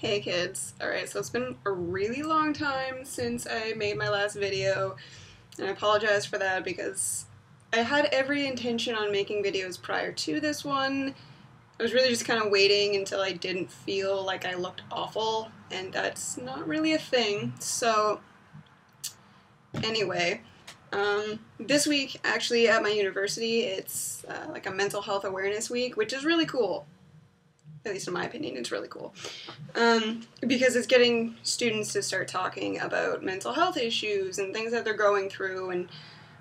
Hey kids. Alright, so it's been a really long time since I made my last video, and I apologize for that because I had every intention on making videos prior to this one. I was really just kind of waiting until I didn't feel like I looked awful, and that's not really a thing. So, anyway, this week actually at my university, it's like a mental health awareness week, which is really cool. At least in my opinion, it's really cool. Because it's getting students to start talking about mental health issues and things that they're going through, and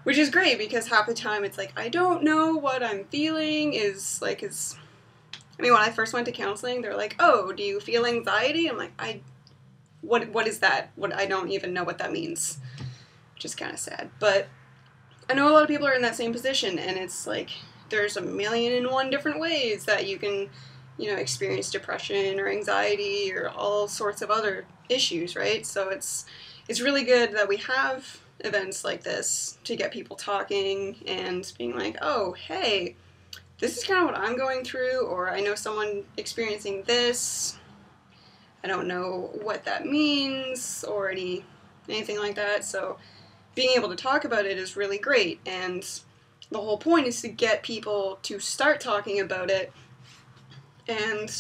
which is great because half the time it's like, I don't know what I'm feeling I mean, when I first went to counseling, they're like, oh, do you feel anxiety? I'm like, what is that? I don't even know what that means. Which is kind of sad. But I know a lot of people are in that same position, and it's like, there's 1,000,001 different ways that you can experience depression or anxiety or all sorts of other issues, right? So it's really good that we have events like this to get people talking and being like, oh, hey, this is kind of what I'm going through, or I know someone experiencing this. I don't know what that means or anything like that. So being able to talk about it is really great, and the whole point is to get people to start talking about it. And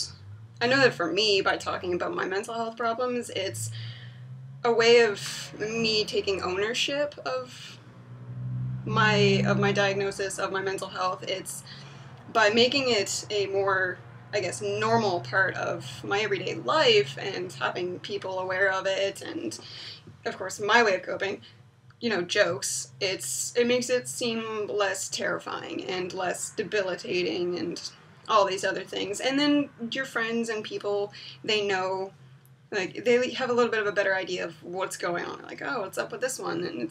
I know that for me, by talking about my mental health problems, it's a way of me taking ownership of my diagnosis of my mental health. It's by making it a more, I guess, normal part of my everyday life and having people aware of it, and of course my way of coping, jokes. It makes it seem less terrifying and less debilitating and all these other things. And then your friends and people, they know, like, they have a little bit of a better idea of what's going on. Like, oh, what's up with this one? And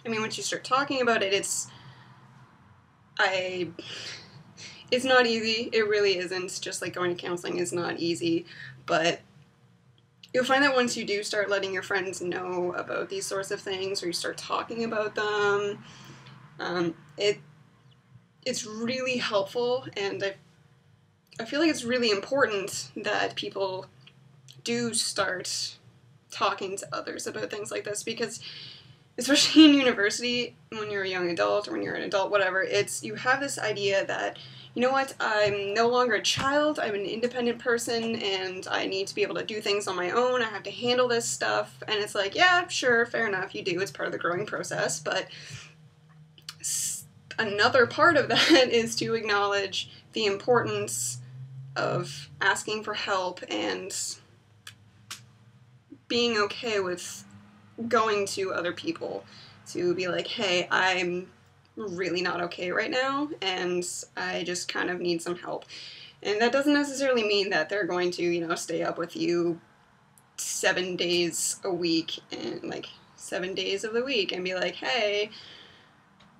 once you start talking about it, it's not easy. It really isn't. Just like going to counseling is not easy. But you'll find that once you do start letting your friends know about these sorts of things, or you start talking about them, it's really helpful, and I feel like it's really important that people do start talking to others about things like this, because especially in university, when you're a young adult or when you're an adult, whatever, you have this idea that, you know what, I'm no longer a child, I'm an independent person, and I need to be able to do things on my own, I have to handle this stuff, and it's like, yeah, sure, fair enough, you do, it's part of the growing process, but another part of that is to acknowledge the importance of asking for help and being okay with going to other people to be like, hey, I'm really not okay right now, and I just kind of need some help. And that doesn't necessarily mean that they're going to, stay up with you 7 days a week and like 7 days of the week and be like, hey,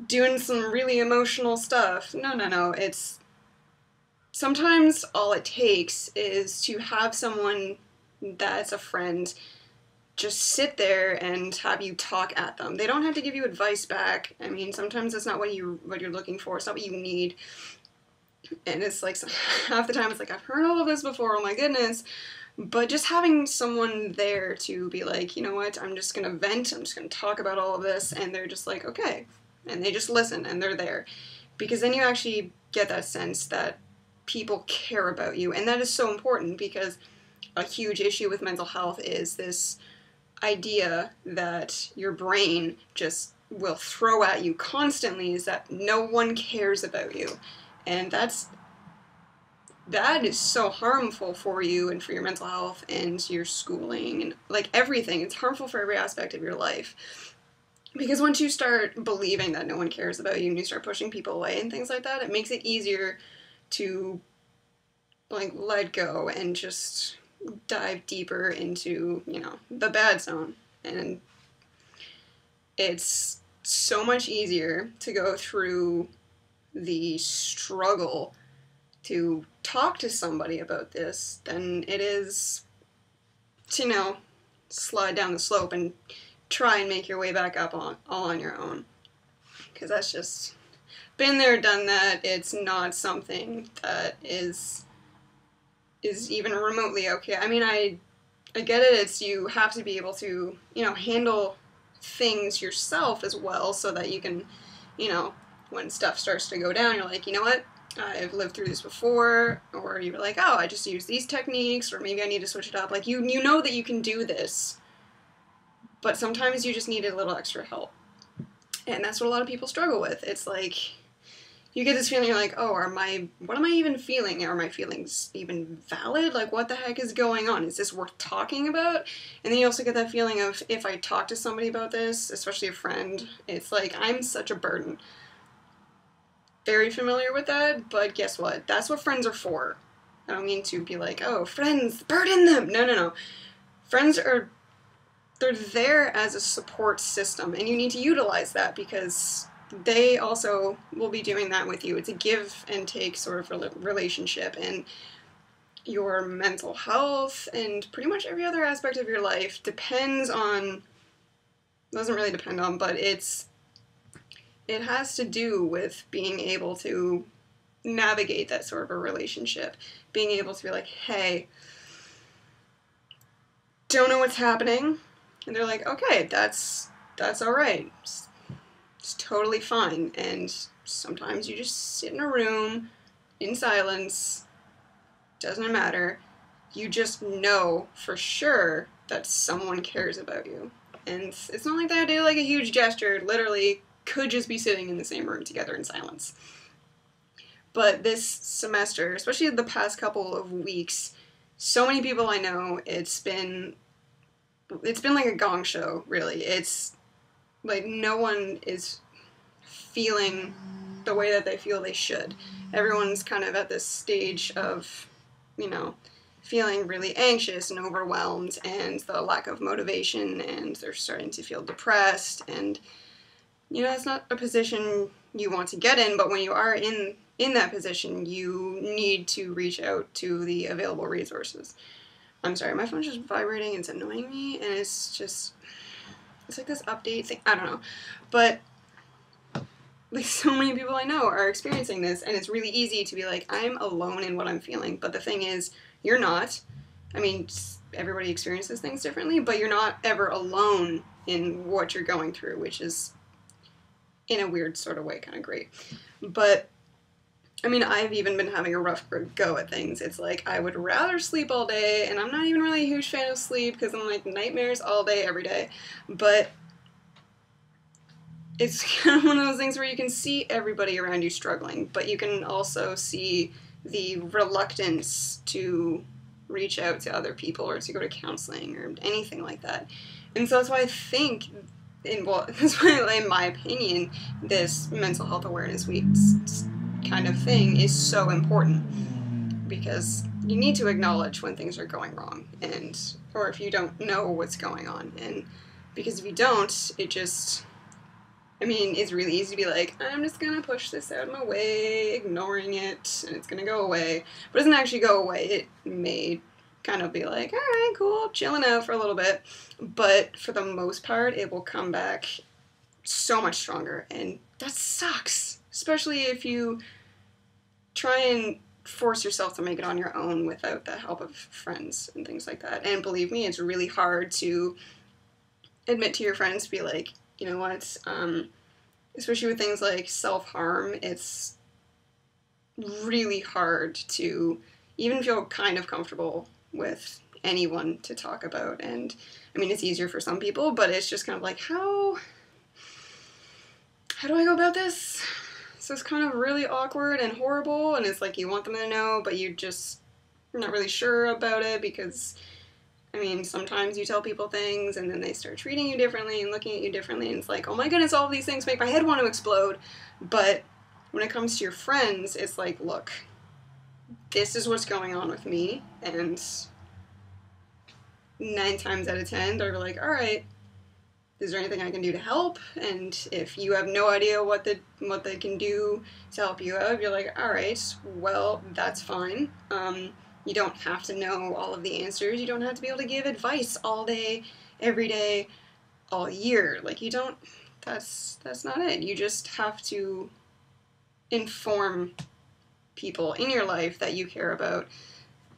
doing some really emotional stuff. No. It's sometimes all it takes is to have someone that's a friend just sit there and have you talk at them. They don't have to give you advice back. I mean, sometimes that's not what you're looking for. It's not what you need. And it's like, half the time it's like, I've heard all of this before, oh my goodness. But just having someone there to be like, you know what, I'm just gonna vent, I'm just gonna talk about all of this, and they're just like, okay. And they just listen, and they're there. Because then you actually get that sense that people care about you. And that is so important, because a huge issue with mental health is this idea that your brain just will throw at you constantly, is that no one cares about you. And that is so harmful for you and for your mental health and your schooling and like everything. It's harmful for every aspect of your life. Because once you start believing that no one cares about you and you start pushing people away and things like that, it makes it easier to like let go and just dive deeper into, the bad zone. And it's so much easier to go through the struggle to talk to somebody about this than it is to, slide down the slope and try and make your way back up all on your own. Because that's just been there, done that. It's not something that is is even remotely okay. I mean, I get it. It's you have to be able to, handle things yourself as well so that you can, when stuff starts to go down, you're like, you know what? I've lived through this before, or you're like, oh, I just use these techniques, or maybe I need to switch it up. Like, you know that you can do this, but sometimes you just need a little extra help. And that's what a lot of people struggle with. It's like, you get this feeling, you're like, oh, what am I even feeling? Are my feelings even valid? Like, what the heck is going on? Is this worth talking about? And then you also get that feeling of, if I talk to somebody about this, especially a friend, it's like, I'm such a burden. Very familiar with that, but guess what? That's what friends are for. I don't mean to be like, oh, friends, burden them. No. Friends they're there as a support system, and you need to utilize that because they also will be doing that with you. It's a give and take sort of relationship, and your mental health and pretty much every other aspect of your life doesn't really depend on, but it has to do with being able to navigate that sort of a relationship. Being able to be like, hey, don't know what's happening. And they're like, okay, that's all right. It's totally fine. And sometimes you just sit in a room in silence. Doesn't matter. You just know for sure that someone cares about you. And it's not like they do like a huge gesture. Literally could just be sitting in the same room together in silence. But this semester, especially the past couple of weeks, so many people I know, it's been like a gong show, really. It's like no one is feeling the way that they feel they should. Everyone's kind of at this stage of, feeling really anxious and overwhelmed, and the lack of motivation, and they're starting to feel depressed, and it's not a position you want to get in, but when you are in that position, you need to reach out to the available resources. I'm sorry, my phone's just vibrating, it's annoying me, and it's like this update thing, I don't know, but like so many people I know are experiencing this, and it's really easy to be like, I'm alone in what I'm feeling, but the thing is, you're not. I mean, everybody experiences things differently, but you're not ever alone in what you're going through, which is, in a weird sort of way, kind of great. But, I mean, I've even been having a rough go at things. It's like, I would rather sleep all day, and I'm not even really a huge fan of sleep, because I'm like, nightmares all day, every day. But it's kind of one of those things where you can see everybody around you struggling, but you can also see the reluctance to reach out to other people or to go to counseling or anything like that. And so that's why I think, that's why, in my opinion, this Mental Health Awareness Week kind of thing is so important, because you need to acknowledge when things are going wrong, or if you don't know what's going on, and because if you don't, it's really easy to be like, I'm just going to push this out of my way, ignoring it, and it's going to go away. But it doesn't actually go away. It may kind of be like, all right, cool, chilling out for a little bit. But for the most part, it will come back so much stronger. And that sucks, especially if you try and force yourself to make it on your own without the help of friends and things like that. And believe me, it's really hard to admit to your friends to be like, you know what, especially with things like self-harm, it's really hard to even feel kind of comfortable with anyone to talk about. And I mean, it's easier for some people, but it's just kind of like, how do I go about this? So it's kind of really awkward and horrible, and it's like you want them to know, but you're not really sure about it, because I mean, sometimes you tell people things and then they start treating you differently and looking at you differently, and it's like, oh my goodness, all of these things make my head want to explode. But when it comes to your friends, it's like, look, this is what's going on with me, and 9 times out of 10, they're like, all right, is there anything I can do to help? And if you have no idea what they can do to help you out, you're like, all right, well, that's fine. You don't have to know all of the answers. You don't have to be able to give advice all day, every day, all year. Like, you don't, that's not it. You just have to inform people in your life that you care about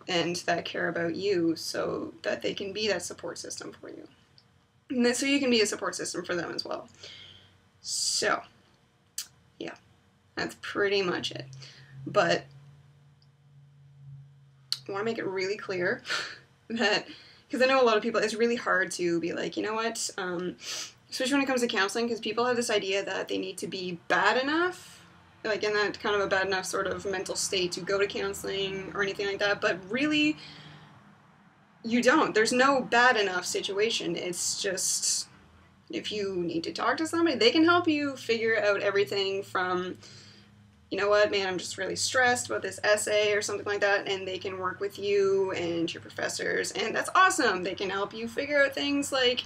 and that care about you so that they can be that support system for you. And then, so you can be a support system for them as well. So, yeah, that's pretty much it. But I want to make it really clear that, because I know a lot of people, it's really hard to be like, you know what, especially when it comes to counseling, because people have this idea that they need to be bad enough, like in that kind of a bad enough sort of mental state to go to counseling or anything like that, but really, you don't. There's no bad enough situation. It's just, if you need to talk to somebody, they can help you figure out everything from, you know what, man, I'm just really stressed about this essay or something like that, and they can work with you and your professors, and that's awesome. They can help you figure out things like,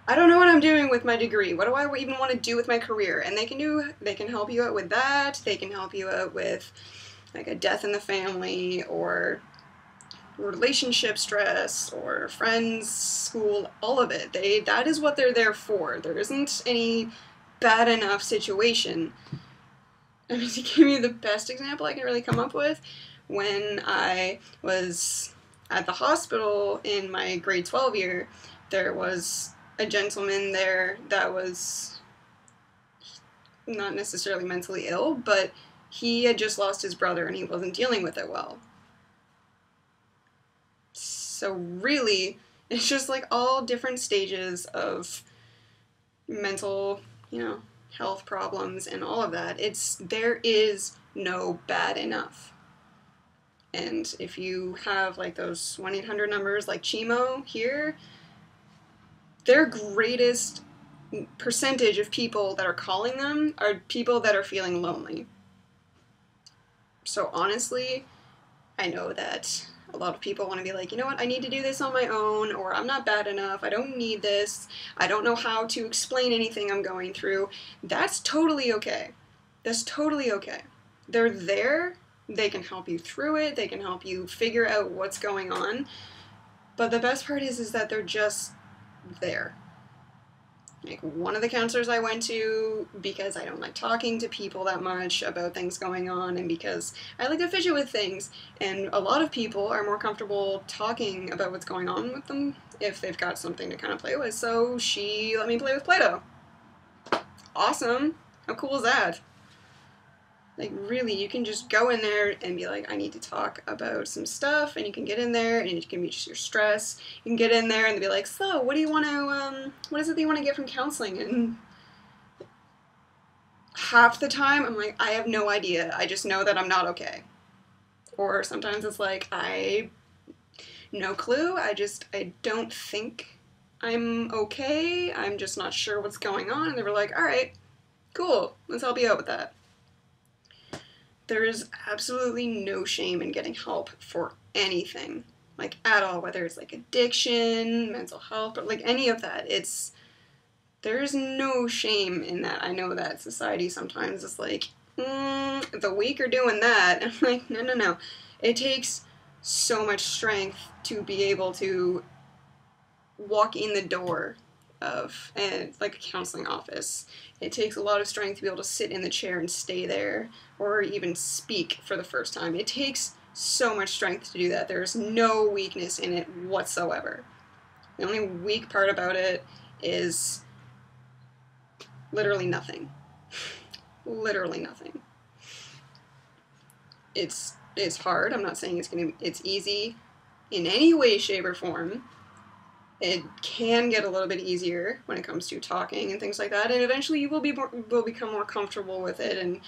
I don't know what I'm doing with my degree. What do I even want to do with my career? And they can help you out with that. They can help you out with like a death in the family or relationship stress or friends, school, all of it. That is what they're there for. There isn't any bad enough situation. I mean, to give you the best example I can really come up with, when I was at the hospital in my grade 12 year, there was a gentleman there that was not necessarily mentally ill, but he had just lost his brother and he wasn't dealing with it well. So really, it's just like all different stages of mental, health problems and all of that. There is no bad enough. And if you have like those 1-800 numbers like Chimo here, their greatest percentage of people that are calling them are people that are feeling lonely. So honestly, I know that a lot of people want to be like, you know what, I need to do this on my own, or I'm not bad enough, I don't need this, I don't know how to explain anything I'm going through. That's totally okay. That's totally okay. They're there, they can help you through it, they can help you figure out what's going on, but the best part is that they're just there. Like, one of the counselors I went to, because I don't like talking to people that much about things going on, and because I like to fidget with things, and a lot of people are more comfortable talking about what's going on with them if they've got something to kind of play with, so she let me play with Play-Doh. Awesome. How cool is that? Like, really, you can just go in there and be like, I need to talk about some stuff, and you can get in there, and it can be just your stress. You can get in there and be like, so, what do you want to, what is it that you want to get from counseling? And half the time, I'm like, I have no idea. I just know that I'm not okay. Or sometimes it's like, no clue. I don't think I'm okay. I'm just not sure what's going on. And they were like, all right, cool, let's help you out with that. There is absolutely no shame in getting help for anything, like at all, whether it's like addiction, mental health, or like any of that. There's no shame in that. I know that society sometimes is like, the weak are doing that. And I'm like, no. It takes so much strength to be able to walk in the door of like a counseling office. It takes a lot of strength to be able to sit in the chair and stay there, or even speak for the first time. It takes so much strength to do that. There's no weakness in it whatsoever. The only weak part about it is literally nothing. Literally nothing. It's hard. I'm not saying it's easy in any way, shape, or form. It can get a little bit easier when it comes to talking and things like that, and eventually you will become more comfortable with it, and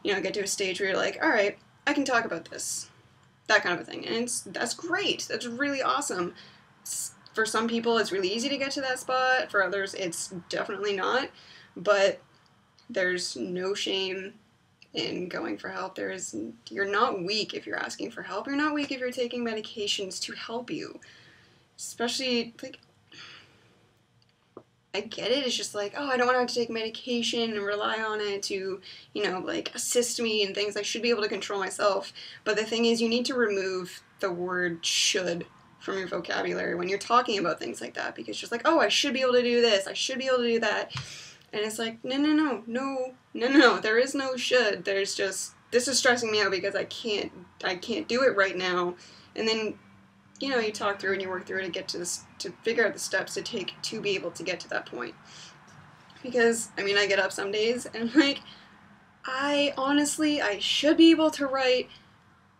get to a stage where you're like, all right, I can talk about this, that kind of a thing, and that's great. That's really awesome. For some people, it's really easy to get to that spot. For others, it's definitely not. But there's no shame in going for help. You're not weak if you're asking for help. You're not weak if you're taking medications to help you. Especially, like, I get it. It's just like, oh, I don't want to have to take medication and rely on it to, like, assist me in things I should be able to control myself. But the thing is, you need to remove the word should from your vocabulary when you're talking about things like that, because it's just like, oh, I should be able to do this, I should be able to do that. And it's like, no, there is no should. There's just, this is stressing me out because I can't do it right now. And then you talk through and you work through to get to this, to figure out the steps to take to be able to get to that point. Because, I mean, I get up some days and I'm like, I should be able to write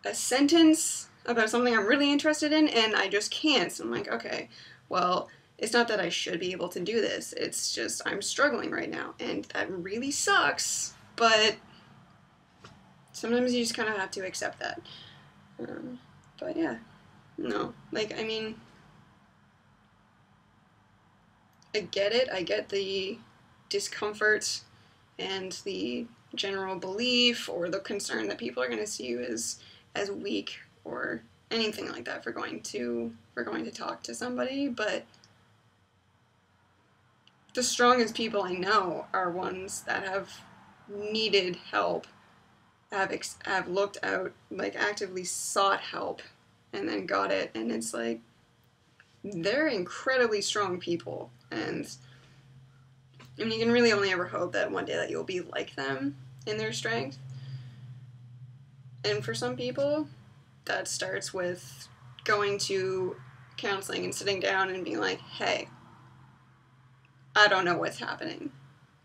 a sentence about something I'm really interested in, and I just can't. So I'm like, okay, well, it's not that I should be able to do this. It's just I'm struggling right now, and that really sucks, but sometimes you just kind of have to accept that. But yeah, no, like, I mean, I get it. I get the discomfort and the general belief or the concern that people are going to see you as weak or anything like that for going to talk to somebody, but the strongest people I know are ones that have needed help, have looked out, like actively sought help, and then got it, and it's like, they're incredibly strong people, and I mean, you can really only ever hope that one day that you'll be like them in their strength. And for some people, that starts with going to counseling and sitting down and being like, hey, I don't know what's happening.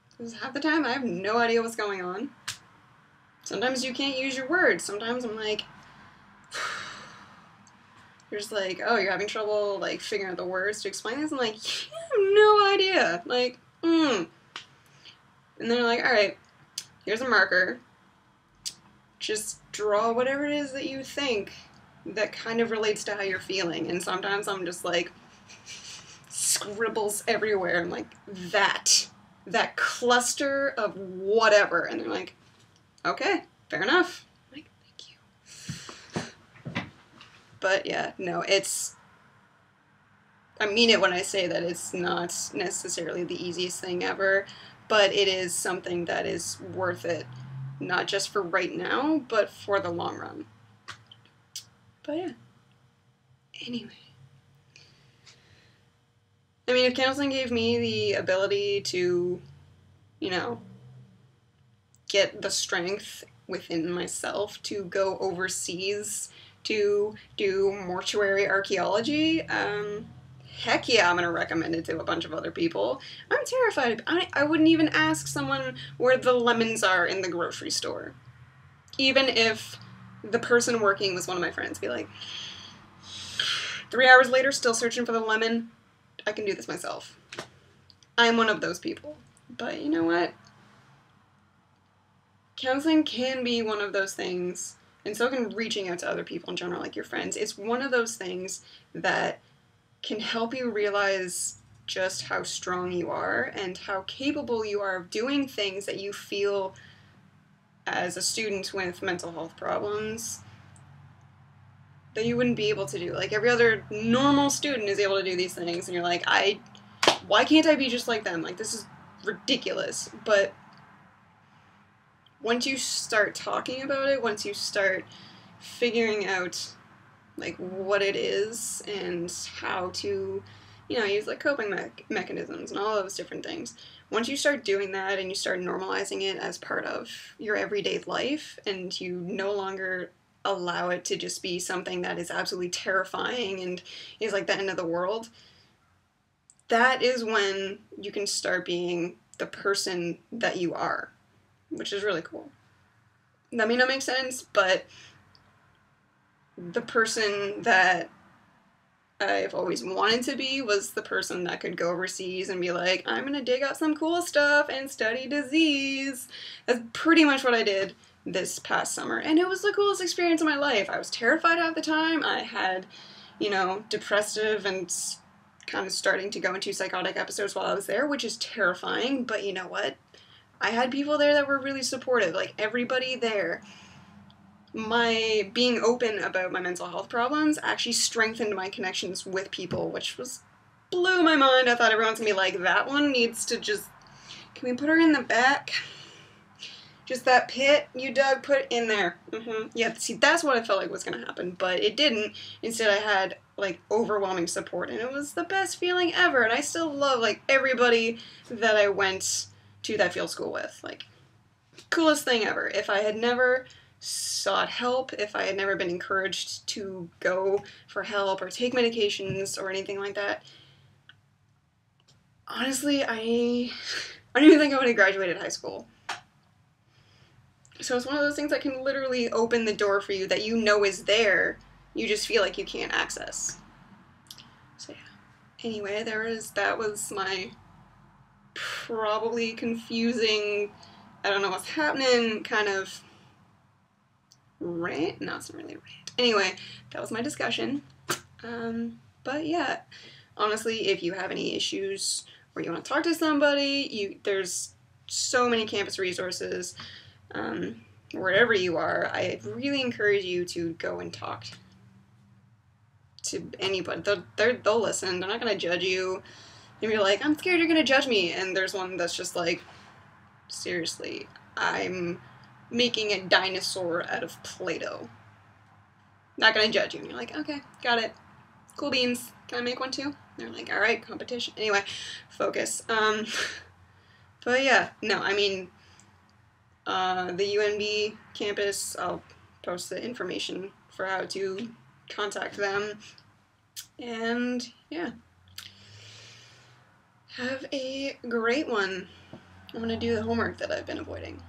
Because half the time I have no idea what's going on. Sometimes you can't use your words. Sometimes I'm like, you're just like, oh, you're having trouble like figuring out the words to explain this? I'm like, I have no idea. Like, And they're like, all right, here's a marker. Just draw whatever it is that you think that kind of relates to how you're feeling. And sometimes I'm just like, scribbles everywhere. I'm like, that cluster of whatever. And they're like, okay, fair enough. I'm like, thank you. But yeah, no, I mean it when I say that it's not necessarily the easiest thing ever, but it is something that is worth it, not just for right now, but for the long run. But yeah. Anyway. I mean, if counseling gave me the ability to, get the strength within myself to go overseas to do mortuary archaeology, heck yeah, I'm going to recommend it to a bunch of other people. I'm terrified. I wouldn't even ask someone where the lemons are in the grocery store. Even if the person working was one of my friends. Be like, 3 hours later, still searching for the lemon. I can do this myself. I'm one of those people. But you know what? Counseling can be one of those things, and so can reaching out to other people in general, like your friends. It's one of those things that can help you realize just how strong you are and how capable you are of doing things that you feel as a student with mental health problems that you wouldn't be able to do. Like, every other normal student is able to do these things, and you're like, why can't I be just like them? Like, this is ridiculous. But once you start talking about it, once you start figuring out, like, what it is and how to, use, like, coping mechanisms and all those different things, once you start doing that and you start normalizing it as part of your everyday life, and you no longer allow it to just be something that is absolutely terrifying and is like the end of the world, that is when you can start being the person that you are, which is really cool. That may not make sense, but the person that I've always wanted to be was the person that could go overseas and be like, I'm gonna dig out some cool stuff and study disease. That's pretty much what I did this past summer, and it was the coolest experience of my life. I was terrified half the time. I had, depressive and kind of starting to go into psychotic episodes while I was there, which is terrifying, but you know what? I had people there that were really supportive, like everybody there. My being open about my mental health problems actually strengthened my connections with people, which blew my mind. I thought everyone's gonna be like, that one needs to just, can we put her in the back? Just that pit you dug, put it in there. Yeah, see, that's what I felt like was going to happen, but it didn't. Instead, I had, like, overwhelming support, and it was the best feeling ever, and I still love, like, everybody that I went to that field school with. Like, coolest thing ever. If I had never sought help, if I had never been encouraged to go for help or take medications or anything like that, honestly, I don't even think I would have graduated high school. So it's one of those things that can literally open the door for you that you know is there, you just feel like you can't access. So yeah. Anyway, that was my probably confusing, I don't know what's happening, kind of rant? No, it's not really a rant. Anyway, that was my discussion. But yeah, honestly, if you have any issues or you want to talk to somebody, there's so many campus resources. Wherever you are, I really encourage you to go and talk to anybody. They'll listen. They're not going to judge you. And you're like, I'm scared you're going to judge me. And there's one that's just like, seriously, I'm making a dinosaur out of Play-Doh. Not going to judge you. And you're like, okay, got it. Cool beans. Can I make one too? And they're like, all right, competition. Anyway, focus. But yeah, no, I mean, the UNB campus, I'll post the information for how to contact them. And yeah, have a great one. I'm going to do the homework that I've been avoiding.